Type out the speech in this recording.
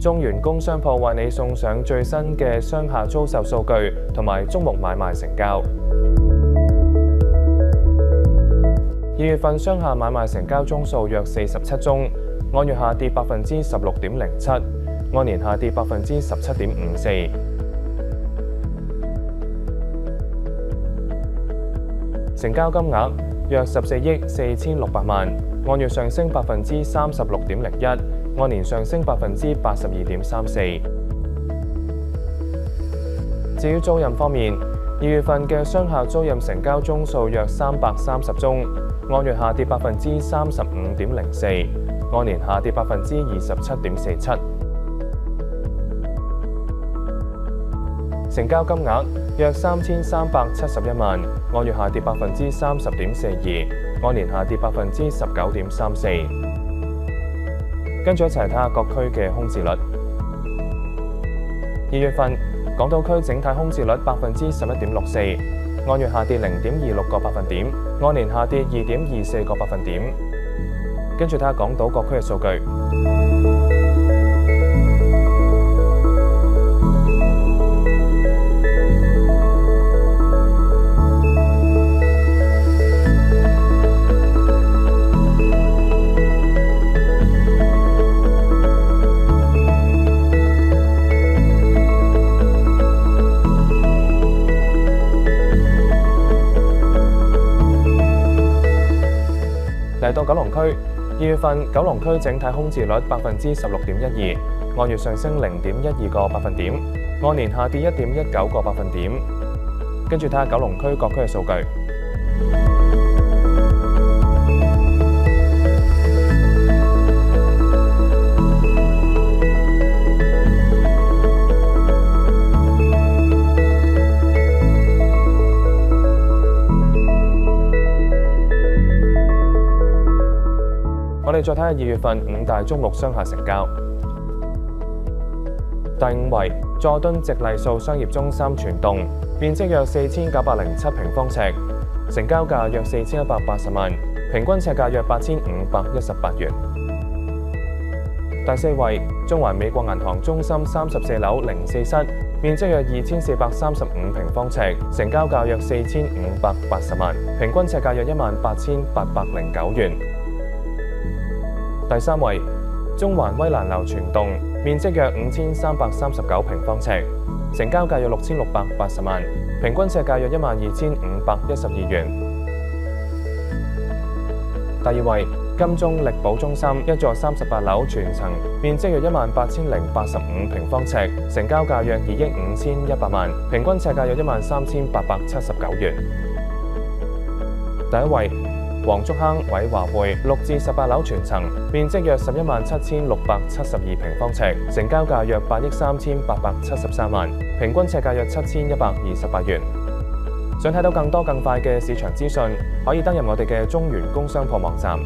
中原工商鋪為你送上最新嘅商廈租售數據同埋矚目買賣成交。2月份商廈買賣成交宗數約47宗，按月下跌16.07%，按年下跌17.54%。成交金額約14億4600萬，按月上升36.01%，按年上升82.34%。至於租賃方面，2月份嘅商廈租賃成交宗數約330宗，按月下跌35.04%，按年下跌27.47%。成交金額約3371萬，按月下跌30.42%，按年下跌19.34%。跟住一齊睇下各區嘅空置率。2月份港島區整體空置率11.64%，按月下跌0.26個百分點，按年下跌2.24個百分點。跟住睇下港島各區嘅數據。嚟到九龍區，2月份九龍區整體空置率16.12%，按月上升0.12個百分點，按年下跌1.19個百分點。跟住睇下九龍區各區嘅數據。我哋再睇下2月份5大中六商廈成交。第5位，佐敦直隸數商業中心全棟，面積約4907平方尺，成交價約4180萬，平均尺價約8518元。第4位，中環美國銀行中心34樓04室，面積約2435平方尺，成交價約4580萬，平均尺價約18809元。第3位，中環威蘭樓全棟，面積約5339平方尺，成交價約6680萬，平均尺價約12512元。第2位，金鐘力寶中心一座38樓全層，面積約18085平方尺，成交價約2億5100萬，平均尺價約13879元。第1位，黃竹坑偉華匯6至18樓全層，面積約117672平方尺，成交價約8億3873萬，平均尺價約7128元。想睇到更多更快嘅市場資訊，可以登入我哋嘅中原工商鋪網站。